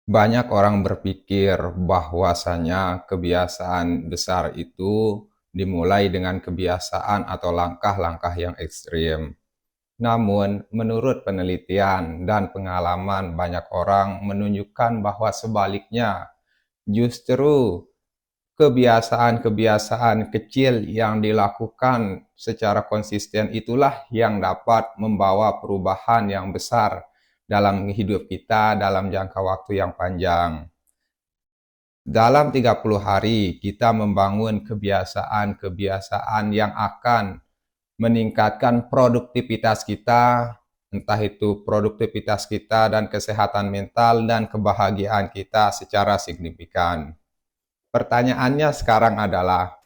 Banyak orang berpikir bahwasanya kebiasaan besar itu dimulai dengan kebiasaan atau langkah-langkah yang ekstrim. Namun, menurut penelitian dan pengalaman banyak orang menunjukkan bahwa sebaliknya, justru kebiasaan-kebiasaan kecil yang dilakukan secara konsisten itulah yang dapat membawa perubahan yang besar dalam hidup kita dalam jangka waktu yang panjang. Dalam 30 hari, kita membangun kebiasaan-kebiasaan yang akan meningkatkan produktivitas kita, entah itu produktivitas kita dan kesehatan mental dan kebahagiaan kita secara signifikan. Pertanyaannya sekarang adalah,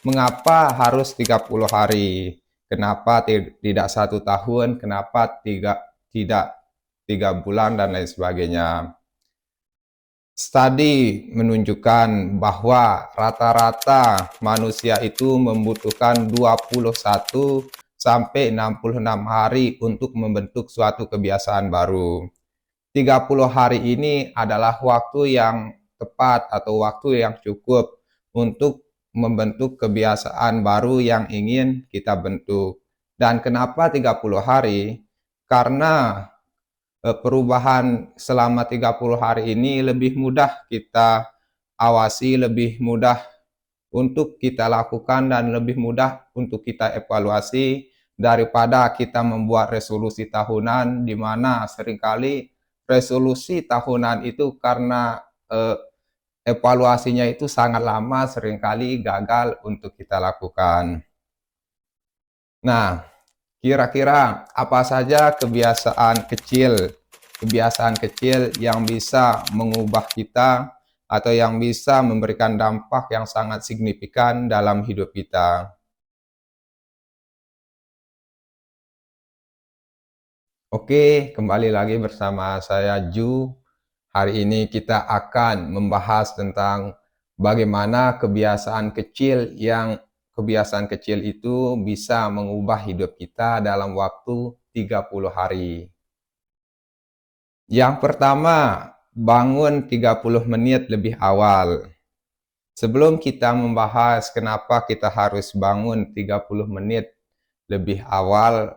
mengapa harus 30 hari? Kenapa tidak 1 tahun? Kenapa tidak 3 bulan dan lain sebagainya? Studi menunjukkan bahwa rata-rata manusia itu membutuhkan 21 sampai 66 hari untuk membentuk suatu kebiasaan baru. 30 hari ini adalah waktu yang tepat atau waktu yang cukup untuk membentuk kebiasaan baru yang ingin kita bentuk. Dan kenapa 30 hari? Karena perubahan selama 30 hari ini lebih mudah kita awasi, lebih mudah untuk kita lakukan dan lebih mudah untuk kita evaluasi daripada kita membuat resolusi tahunan di mana seringkali resolusi tahunan itu karena evaluasinya itu sangat lama seringkali gagal untuk kita lakukan. Nah, kira-kira apa saja kebiasaan kecil yang bisa mengubah kita atau yang bisa memberikan dampak yang sangat signifikan dalam hidup kita? Oke, kembali lagi bersama saya Ju. Hari ini kita akan membahas tentang bagaimana kebiasaan kecil itu bisa mengubah hidup kita dalam waktu 30 hari. Yang pertama, bangun 30 menit lebih awal. Sebelum kita membahas kenapa kita harus bangun 30 menit lebih awal,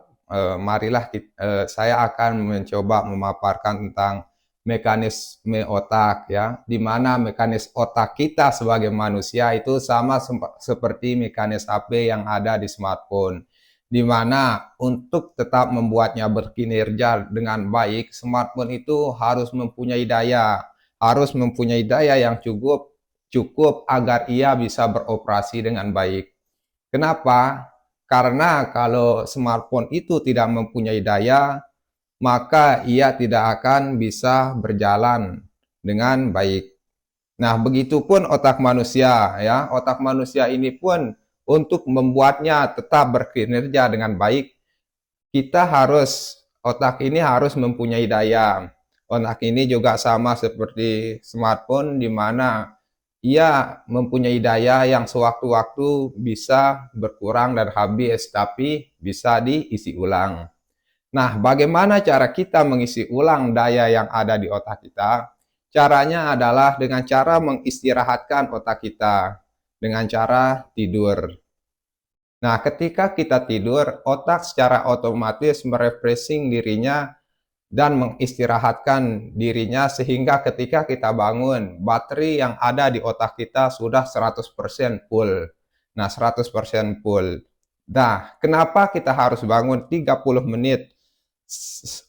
saya akan mencoba memaparkan tentang mekanisme otak ya, di mana mekanisme otak kita sebagai manusia itu sama seperti mekanisme HP yang ada di smartphone, di mana untuk tetap membuatnya berkinerja dengan baik, smartphone itu harus mempunyai daya yang cukup agar ia bisa beroperasi dengan baik. Kenapa? Karena kalau smartphone itu tidak mempunyai daya, maka ia tidak akan bisa berjalan dengan baik. Nah, begitupun otak manusia ya. Otak manusia ini pun untuk membuatnya tetap berkinerja dengan baik, otak ini harus mempunyai daya. Otak ini juga sama seperti smartphone di mana ia mempunyai daya yang sewaktu-waktu bisa berkurang dan habis, tapi bisa diisi ulang. Nah, bagaimana cara kita mengisi ulang daya yang ada di otak kita? Caranya adalah dengan cara mengistirahatkan otak kita, dengan cara tidur. Nah, ketika kita tidur, otak secara otomatis merefreshing dirinya dan mengistirahatkan dirinya sehingga ketika kita bangun, baterai yang ada di otak kita sudah 100% full. Nah, 100% full. Nah, kenapa kita harus bangun 30 menit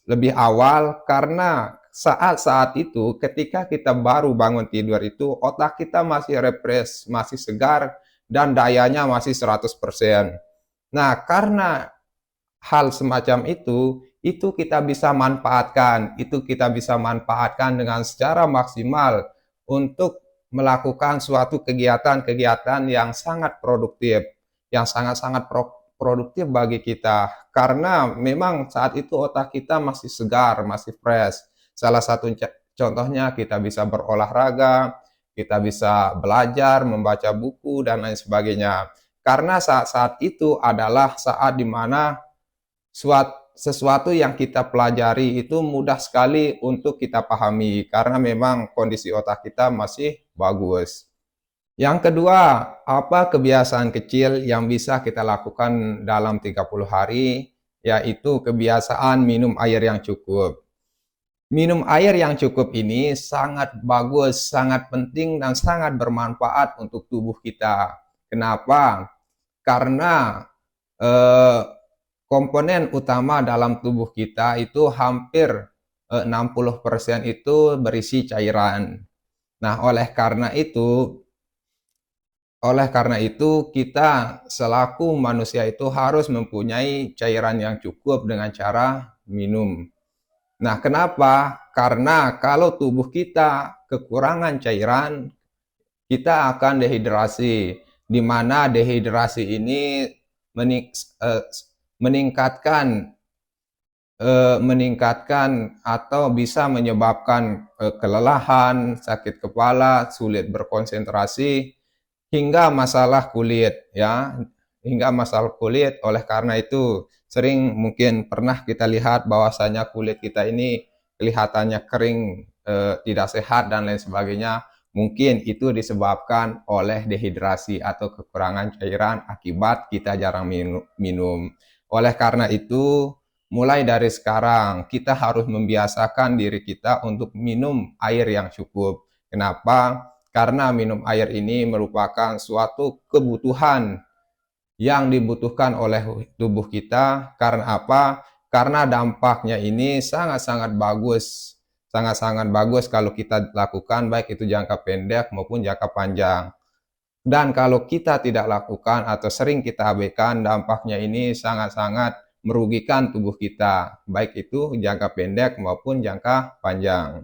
lebih awal? Karena saat-saat itu ketika kita baru bangun tidur itu otak kita masih refresh, masih segar dan dayanya masih 100%. Nah, karena hal semacam itu kita bisa manfaatkan dengan secara maksimal untuk melakukan suatu kegiatan-kegiatan yang sangat produktif, yang sangat-sangat produktif bagi kita. Karena memang saat itu otak kita masih segar, masih fresh. Salah satu contohnya kita bisa berolahraga, kita bisa belajar, membaca buku, dan lain sebagainya. Karena saat-saat itu adalah saat di mana sesuatu yang kita pelajari itu mudah sekali untuk kita pahami karena memang kondisi otak kita masih bagus. Yang kedua, apa kebiasaan kecil yang bisa kita lakukan dalam 30 hari, yaitu kebiasaan minum air yang cukup. Minum air yang cukup ini sangat bagus, sangat penting, dan sangat bermanfaat untuk tubuh kita. Kenapa? Karena eh, komponen utama dalam tubuh kita itu hampir 60% itu berisi cairan. Nah, oleh karena itu kita selaku manusia itu harus mempunyai cairan yang cukup dengan cara minum. Nah, kenapa? Karena kalau tubuh kita kekurangan cairan, kita akan dehidrasi, di mana dehidrasi ini meningkatkan meningkatkan atau bisa menyebabkan kelelahan, sakit kepala, sulit berkonsentrasi, hingga masalah kulit ya, hingga masalah kulit. Oleh karena itu, sering mungkin pernah kita lihat bahwasanya kulit kita ini kelihatannya kering, tidak sehat dan lain sebagainya. Mungkin itu disebabkan oleh dehidrasi atau kekurangan cairan akibat kita jarang minum. Oleh karena itu, mulai dari sekarang kita harus membiasakan diri kita untuk minum air yang cukup. Kenapa? Karena minum air ini merupakan suatu kebutuhan yang dibutuhkan oleh tubuh kita. Karena apa? Karena dampaknya ini sangat-sangat bagus. Sangat-sangat bagus kalau kita lakukan, baik itu jangka pendek maupun jangka panjang. Dan kalau kita tidak lakukan atau sering kita abaikan, dampaknya ini sangat-sangat merugikan tubuh kita, baik itu jangka pendek maupun jangka panjang.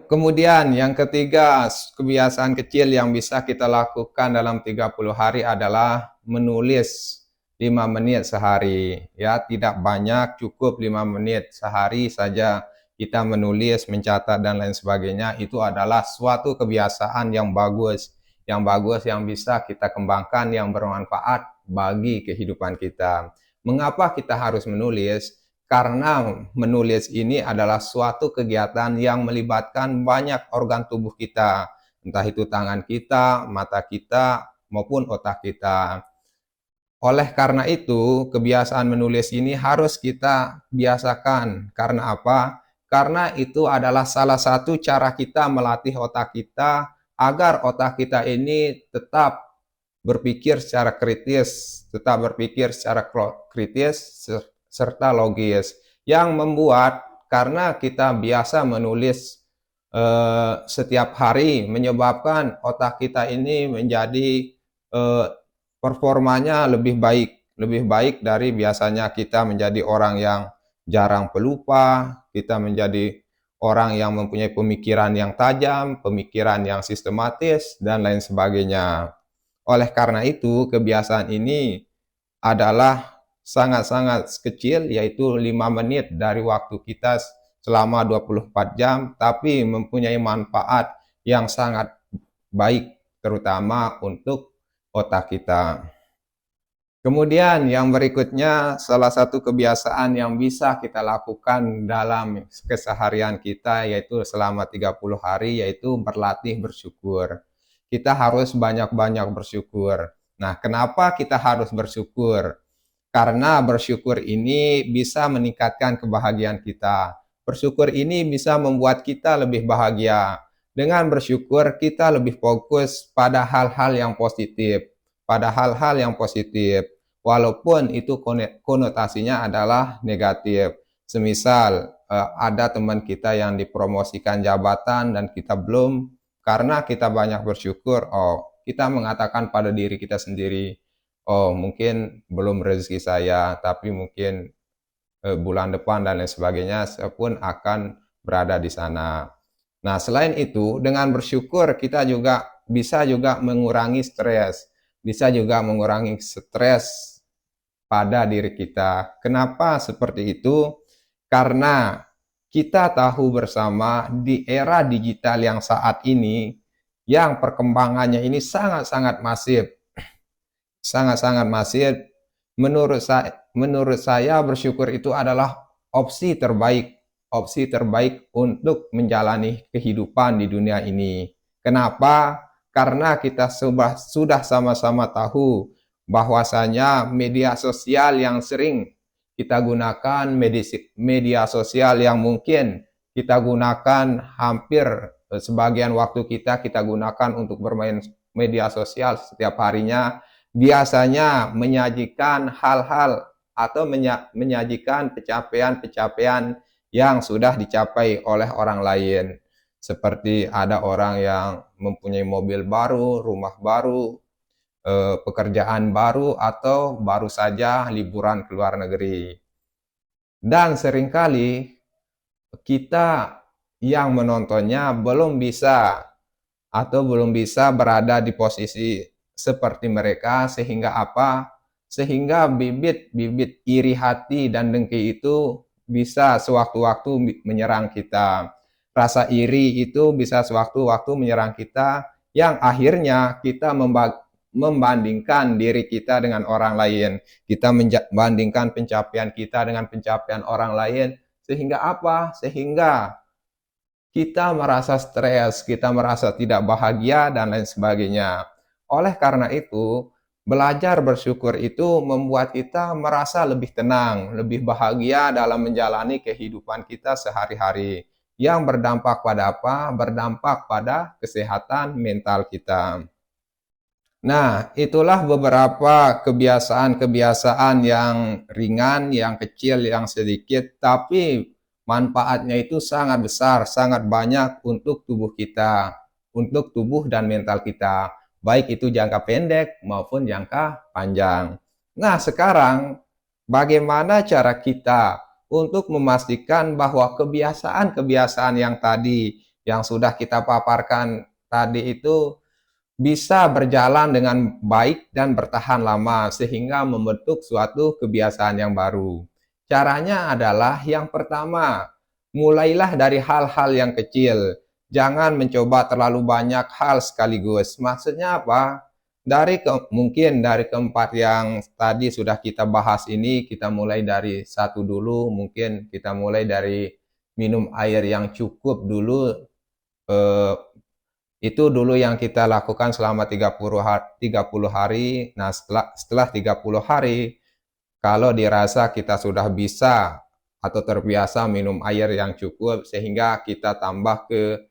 Kemudian yang ketiga, kebiasaan kecil yang bisa kita lakukan dalam 30 hari adalah menulis 5 menit sehari. Ya, tidak banyak, cukup 5 menit sehari saja kita menulis, mencatat dan lain sebagainya. Itu adalah suatu kebiasaan yang bagus, yang bisa kita kembangkan, yang bermanfaat bagi kehidupan kita. Mengapa kita harus menulis? Karena menulis ini adalah suatu kegiatan yang melibatkan banyak organ tubuh kita, entah itu tangan kita, mata kita, maupun otak kita. Oleh karena itu, kebiasaan menulis ini harus kita biasakan. Karena apa? Karena itu adalah salah satu cara kita melatih otak kita agar otak kita ini tetap berpikir secara kritis, serta logis, yang membuat karena kita biasa menulis setiap hari menyebabkan otak kita ini menjadi performanya lebih baik dari biasanya. Kita menjadi orang yang jarang pelupa, kita menjadi orang yang mempunyai pemikiran yang tajam, pemikiran yang sistematis, dan lain sebagainya. Oleh karena itu, kebiasaan ini adalah sangat-sangat kecil, yaitu 5 menit dari waktu kita selama 24 jam, tapi mempunyai manfaat yang sangat baik, terutama untuk otak kita. Kemudian yang berikutnya, salah satu kebiasaan yang bisa kita lakukan dalam keseharian kita, yaitu selama 30 hari, yaitu berlatih bersyukur. Kita harus banyak-banyak bersyukur. Nah, kenapa kita harus bersyukur? Karena bersyukur ini bisa meningkatkan kebahagiaan kita. Bersyukur ini bisa membuat kita lebih bahagia. Dengan bersyukur, kita lebih fokus pada hal-hal yang positif. Walaupun itu konotasinya adalah negatif. Semisal ada teman kita yang dipromosikan jabatan dan kita belum, karena kita banyak bersyukur, kita mengatakan pada diri kita sendiri, mungkin belum rezeki saya, tapi mungkin bulan depan dan lain sebagainya saya pun akan berada di sana. Nah, selain itu, dengan bersyukur kita juga bisa mengurangi stres, pada diri kita. Kenapa seperti itu? Karena kita tahu bersama di era digital yang saat ini, yang perkembangannya ini sangat-sangat masif. Menurut menurut saya bersyukur itu adalah opsi terbaik untuk menjalani kehidupan di dunia ini. Kenapa? Karena kita sudah sama-sama tahu bahwasanya media sosial yang sering kita gunakan, media sosial yang mungkin kita gunakan hampir sebagian waktu kita gunakan untuk bermain media sosial setiap harinya, biasanya menyajikan hal-hal atau menyajikan pencapaian-pencapaian yang sudah dicapai oleh orang lain. Seperti ada orang yang mempunyai mobil baru, rumah baru, pekerjaan baru, atau baru saja liburan ke luar negeri. Dan seringkali kita yang menontonnya belum bisa berada di posisi seperti mereka, sehingga apa? Sehingga bibit-bibit iri hati dan dengki itu bisa sewaktu-waktu menyerang kita. Rasa iri itu bisa sewaktu-waktu menyerang kita, yang akhirnya kita membandingkan diri kita dengan orang lain. Kita membandingkan pencapaian kita dengan pencapaian orang lain, sehingga apa? Sehingga kita merasa stres, kita merasa tidak bahagia, dan lain sebagainya. Oleh karena itu, belajar bersyukur itu membuat kita merasa lebih tenang, lebih bahagia dalam menjalani kehidupan kita sehari-hari. Yang berdampak pada apa? Berdampak pada kesehatan mental kita. Nah, itulah beberapa kebiasaan-kebiasaan yang ringan, yang kecil, yang sedikit, tapi manfaatnya itu sangat besar, sangat banyak untuk tubuh kita, untuk tubuh dan mental kita, baik itu jangka pendek maupun jangka panjang. Nah, sekarang bagaimana cara kita untuk memastikan bahwa kebiasaan-kebiasaan yang tadi, yang sudah kita paparkan tadi itu bisa berjalan dengan baik dan bertahan lama sehingga membentuk suatu kebiasaan yang baru. Caranya adalah yang pertama, mulailah dari hal-hal yang kecil. Jangan mencoba terlalu banyak hal sekaligus. Maksudnya apa? Mungkin dari keempat yang tadi sudah kita bahas ini, kita mulai dari satu dulu. Mungkin kita mulai dari minum air yang cukup dulu. Itu dulu yang kita lakukan selama 30 hari. Nah, setelah 30 hari, kalau dirasa kita sudah bisa atau terbiasa minum air yang cukup, sehingga kita tambah ke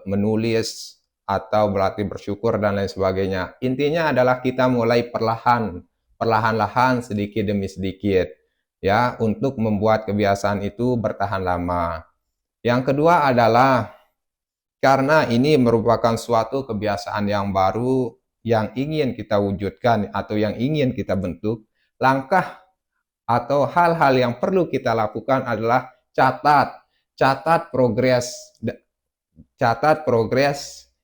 menulis atau berarti bersyukur dan lain sebagainya. Intinya adalah kita mulai perlahan-lahan, sedikit demi sedikit, ya, untuk membuat kebiasaan itu bertahan lama. Yang kedua adalah karena ini merupakan suatu kebiasaan yang baru yang ingin kita wujudkan atau yang ingin kita bentuk, langkah atau hal-hal yang perlu kita lakukan adalah catat progres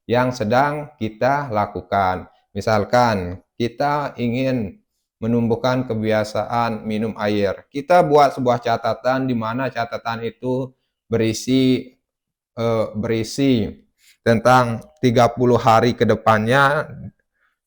yang sedang kita lakukan. Misalkan kita ingin menumbuhkan kebiasaan minum air, kita buat sebuah catatan di mana catatan itu berisi tentang 30 hari ke depannya,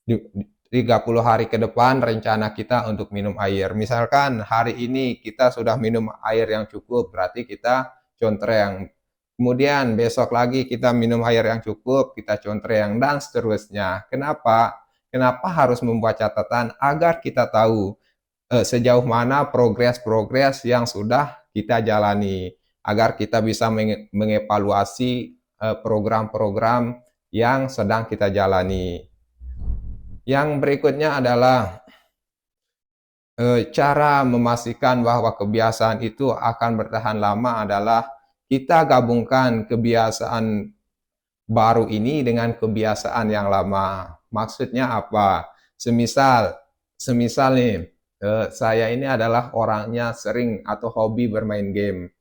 30 hari ke depan rencana kita untuk minum air. Misalkan hari ini kita sudah minum air yang cukup, berarti kita contreng. Kemudian besok lagi kita minum air yang cukup, kita contreng, dan seterusnya. Kenapa? Kenapa harus membuat catatan? Agar kita tahu sejauh mana progres-progres yang sudah kita jalani, agar kita bisa mengevaluasi program-program yang sedang kita jalani. Yang berikutnya adalah cara memastikan bahwa kebiasaan itu akan bertahan lama adalah kita gabungkan kebiasaan baru ini dengan kebiasaan yang lama. Maksudnya apa? Semisal nih, saya ini adalah orangnya sering atau hobi bermain game.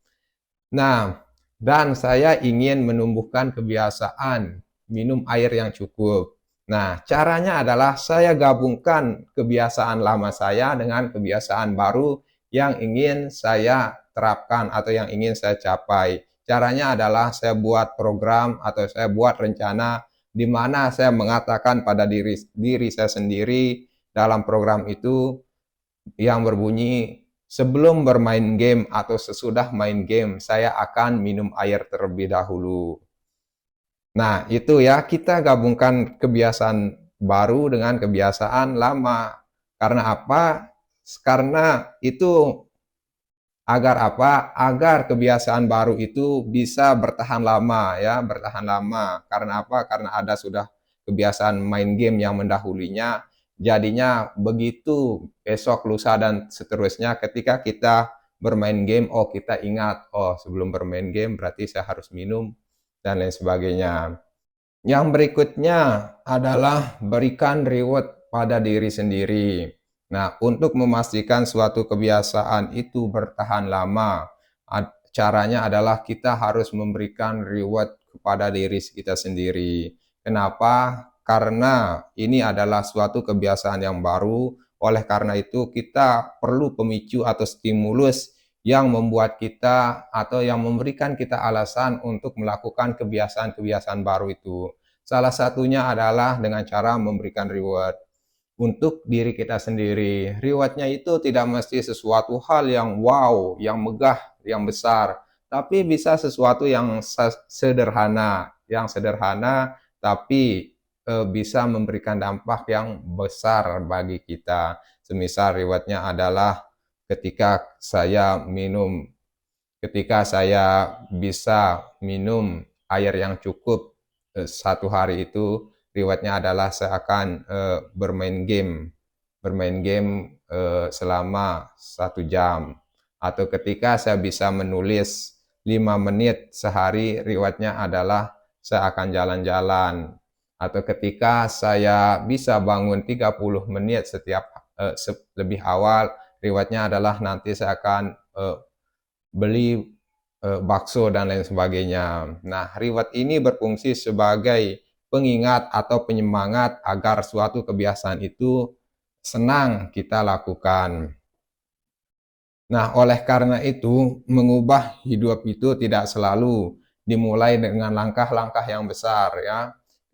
Nah, dan saya ingin menumbuhkan kebiasaan minum air yang cukup. Nah, caranya adalah saya gabungkan kebiasaan lama saya dengan kebiasaan baru yang ingin saya terapkan atau yang ingin saya capai. Caranya adalah saya buat program atau saya buat rencana di mana saya mengatakan pada diri saya sendiri dalam program itu, yang berbunyi, sebelum bermain game atau sesudah main game, saya akan minum air terlebih dahulu. Nah, itu ya, kita gabungkan kebiasaan baru dengan kebiasaan lama. Karena apa? Karena itu agar apa? Agar kebiasaan baru itu bisa bertahan lama ya, bertahan lama. Karena apa? Karena ada sudah kebiasaan main game yang mendahulinya. Jadinya begitu besok, lusa dan seterusnya ketika kita bermain game, oh kita ingat, oh sebelum bermain game berarti saya harus minum dan lain sebagainya. Yang berikutnya adalah berikan reward pada diri sendiri. Nah, untuk memastikan suatu kebiasaan itu bertahan lama, caranya adalah kita harus memberikan reward kepada diri kita sendiri. Kenapa? Karena ini adalah suatu kebiasaan yang baru, oleh karena itu kita perlu pemicu atau stimulus yang membuat kita atau yang memberikan kita alasan untuk melakukan kebiasaan-kebiasaan baru itu. Salah satunya adalah dengan cara memberikan reward untuk diri kita sendiri. Rewardnya itu tidak mesti sesuatu hal yang wow, yang megah, yang besar, tapi bisa sesuatu yang sederhana tapi bisa memberikan dampak yang besar bagi kita. Semisal rewardnya adalah ketika saya minum, ketika saya bisa minum air yang cukup satu hari itu, rewardnya adalah saya akan bermain game selama 1 jam. Atau ketika saya bisa menulis 5 menit sehari, rewardnya adalah saya akan jalan-jalan. Atau ketika saya bisa bangun 30 menit setiap lebih awal, rewardnya adalah nanti saya akan beli bakso dan lain sebagainya. Nah, reward ini berfungsi sebagai pengingat atau penyemangat agar suatu kebiasaan itu senang kita lakukan. Nah, oleh karena itu, mengubah hidup itu tidak selalu dimulai dengan langkah-langkah yang besar ya.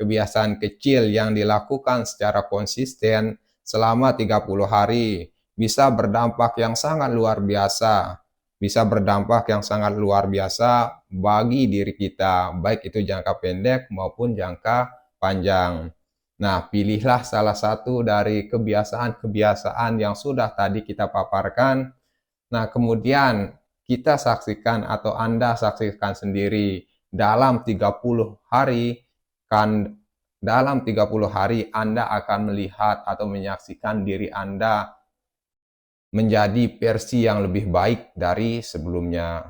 Kebiasaan kecil yang dilakukan secara konsisten selama 30 hari bisa berdampak yang sangat luar biasa. Bisa berdampak yang sangat luar biasa bagi diri kita, baik itu jangka pendek maupun jangka panjang. Nah, pilihlah salah satu dari kebiasaan-kebiasaan yang sudah tadi kita paparkan. Nah, kemudian kita saksikan atau Anda saksikan sendiri dalam 30 hari, dalam 30 hari Anda akan melihat atau menyaksikan diri Anda menjadi versi yang lebih baik dari sebelumnya.